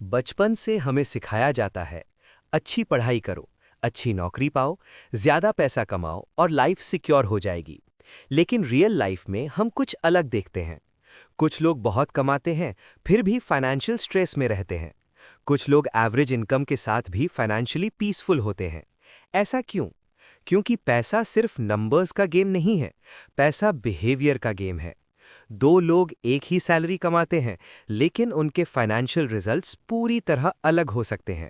बचपन से हमें सिखाया जाता है, अच्छी पढ़ाई करो, अच्छी नौकरी पाओ, ज्यादा पैसा कमाओ और लाइफ सिक्योर हो जाएगी। लेकिन रियल लाइफ में हम कुछ अलग देखते हैं। कुछ लोग बहुत कमाते हैं, फिर भी फाइनेंशियल स्ट्रेस में रहते हैं। कुछ लोग एवरेज इनकम के साथ भी फाइनेंशियली पीसफुल होते हैं। ऐसा क्यों? क्योंकि पैसा सिर्फ नंबर्स का गेम नहीं है, पैसा बिहेवियर का गेम है। दो लोग एक ही सैलरी कमाते हैं, लेकिन उनके फाइनेंशियल रिजल्ट्स पूरी तरह अलग हो सकते हैं।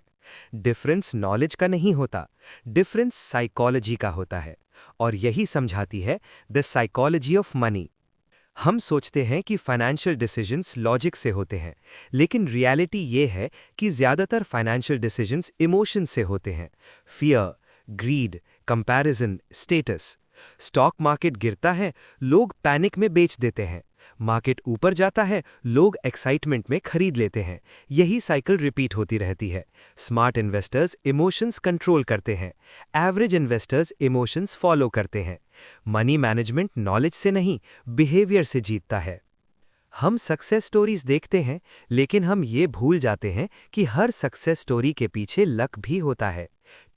डिफरेंस नॉलेज का नहीं होता, डिफरेंस साइकोलॉजी का होता है। और यही समझाती है द साइकोलॉजी ऑफ मनी। हम सोचते हैं कि फाइनेंशियल डिसीजंस लॉजिक से होते हैं, लेकिन रियलिटी ये है कि ज़्यादातर फाइनेंशियल डिसीजंस इमोशन से होते हैं। Fear, greed, comparison, status. Stock market गिरता है, लोग पैनिक में बेच देते हैं। मार्केट ऊपर जाता है, लोग एक्साइटमेंट में खरीद लेते हैं। यही साइकिल रिपीट होती रहती है। स्मार्ट इन्वेस्टर्स इमोशंस कंट्रोल करते हैं, एवरेज इन्वेस्टर्स इमोशंस फॉलो करते हैं। मनी मैनेजमेंट नॉलेज से नहीं, बिहेवियर से जीतता है। हम सक्सेस स्टोरीज देखते हैं, लेकिन हम ये भूल जाते हैं कि हर सक्सेस स्टोरी के पीछे लक भी होता है।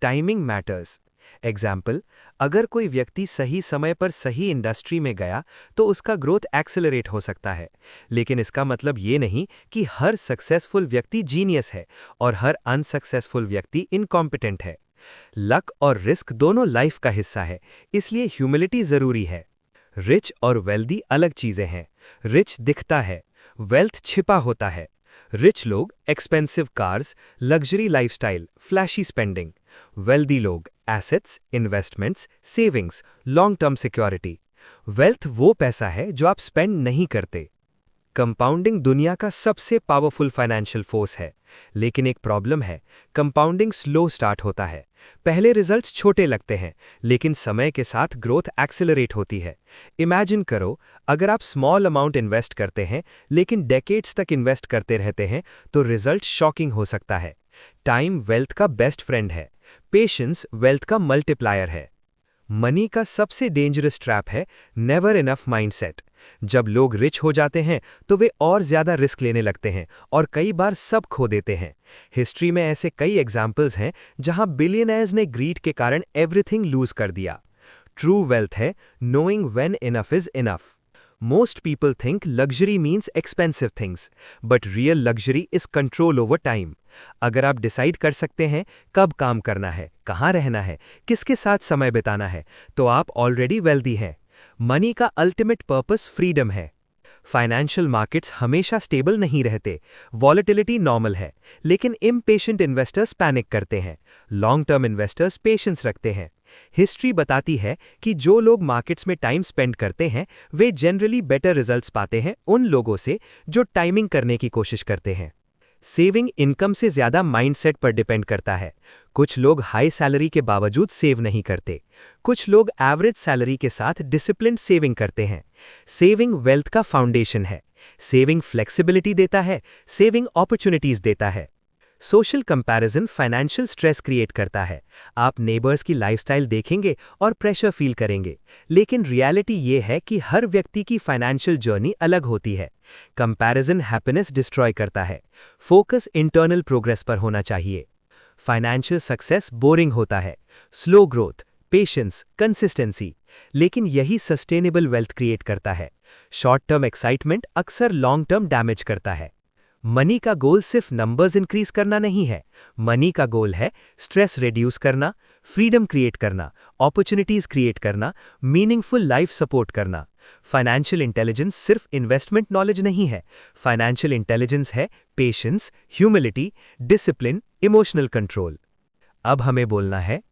Timing matters. एग्जाम्पल, अगर कोई व्यक्ति सही समय पर सही इंडस्ट्री में गया तो उसका ग्रोथ एक्सेलरेट हो सकता है। लेकिन इसका मतलब ये नहीं कि हर सक्सेसफुल व्यक्ति जीनियस है और हर अनसक्सेसफुल व्यक्ति इनकॉम्पिटेंट है। लक और रिस्क दोनों लाइफ का हिस्सा है, इसलिए ह्यूमिलिटी जरूरी है। रिच और वेल्दी अलग चीजें हैं। रिच दिखता है, वेल्थ छिपा होता है। रिच लोग expensive cars, luxury lifestyle, flashy spending. Wealthy लोग assets, investments, savings, long term security. Wealth वो पैसा है जो आप स्पेंड नहीं करते। कंपाउंडिंग दुनिया का सबसे पावरफुल फाइनेंशियल फोर्स है, लेकिन एक प्रॉब्लम है, कंपाउंडिंग स्लो स्टार्ट होता है। पहले रिजल्ट्स छोटे लगते हैं, लेकिन समय के साथ ग्रोथ एक्सेलरेट होती है। इमेजिन करो, अगर आप स्मॉल अमाउंट इन्वेस्ट करते हैं लेकिन डेकेड्स तक इन्वेस्ट करते रहते हैं तो रिजल्ट शॉकिंग हो सकता है। टाइम वेल्थ का बेस्ट फ्रेंड है, पेशेंस वेल्थ का मल्टीप्लायर है। मनी का सबसे डेंजरस ट्रैप है नेवर इनफ माइंडसेट। जब लोग रिच हो जाते हैं तो वे और ज्यादा रिस्क लेने लगते हैं और कई बार सब खो देते हैं। हिस्ट्री में ऐसे कई एग्जाम्पल्स हैं जहां बिलियनर्स ने ग्रीड के कारण एवरीथिंग लूज कर दिया। ट्रू वेल्थ है knowing when enough is enough. Most people think luxury means expensive things, but real luxury is control over time. अगर आप डिसाइड कर सकते हैं कब काम करना है, कहाँ रहना है, किसके साथ समय बिताना है, तो आप ऑलरेडी वेल्दी हैं। मनी का अल्टीमेट पर्पस फ्रीडम है। फाइनेंशियल मार्केट्स हमेशा स्टेबल नहीं रहते, वॉलेटिलिटी नॉर्मल है, लेकिन इम्पेशेंट इन्वेस्टर्स पैनिक करते हैं, लॉन्ग टर्म इन्वेस्टर्स पेशेंस रखते हैं। हिस्ट्री बताती है कि जो लोग मार्केट्स में टाइम स्पेंड करते हैं वे जनरली बेटर रिजल्ट्स पाते हैं उन लोगों से जो टाइमिंग करने की कोशिश करते हैं। सेविंग इनकम से ज्यादा माइंडसेट पर डिपेंड करता है। कुछ लोग हाई सैलरी के बावजूद सेव नहीं करते, कुछ लोग एवरेज सैलरी के साथ डिसिप्लिन्ड सेविंग करते हैं। सेविंग वेल्थ का फाउंडेशन है। सेविंग फ्लेक्सिबिलिटी देता है, सेविंग अपॉर्चुनिटीज देता है। Social comparison financial stress create करता है। आप नेबर्स की लाइफस्टाइल देखेंगे और प्रेशर फील करेंगे, लेकिन रियलिटी ये है कि हर व्यक्ति की फाइनेंशियल जर्नी अलग होती है। कंपैरिजन हैप्पीनेस डिस्ट्रॉय करता है। फोकस इंटरनल प्रोग्रेस पर होना चाहिए। फाइनेंशियल सक्सेस बोरिंग होता है, स्लो ग्रोथ, पेशेंस, कंसिस्टेंसी, लेकिन यही सस्टेनेबल वेल्थ क्रिएट करता है। शॉर्ट टर्म एक्साइटमेंट अक्सर लॉन्ग टर्म डैमेज करता है। मनी का गोल सिर्फ नंबर्स इंक्रीज करना नहीं है, मनी का गोल है स्ट्रेस रिड्यूस करना, फ्रीडम क्रिएट करना, अपॉर्चुनिटीज क्रिएट करना, मीनिंगफुल लाइफ सपोर्ट करना। फाइनेंशियल इंटेलिजेंस सिर्फ इन्वेस्टमेंट नॉलेज नहीं है, फाइनेंशियल इंटेलिजेंस है patience, humility, discipline, emotional control. अब हमें बोलना है,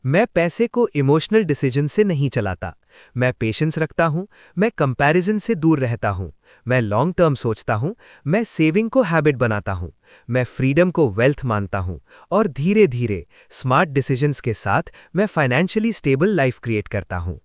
मैं पैसे को इमोशनल डिसीजन से नहीं चलाता, मैं पेशेंस रखता हूं, मैं कंपैरिजन से दूर रहता हूं, मैं लॉन्ग टर्म सोचता हूं, मैं सेविंग को हैबिट बनाता हूं, मैं फ्रीडम को वेल्थ मानता हूं और धीरे धीरे स्मार्ट डिसीजंस के साथ मैं फाइनेंशियली स्टेबल लाइफ क्रिएट करता हूं।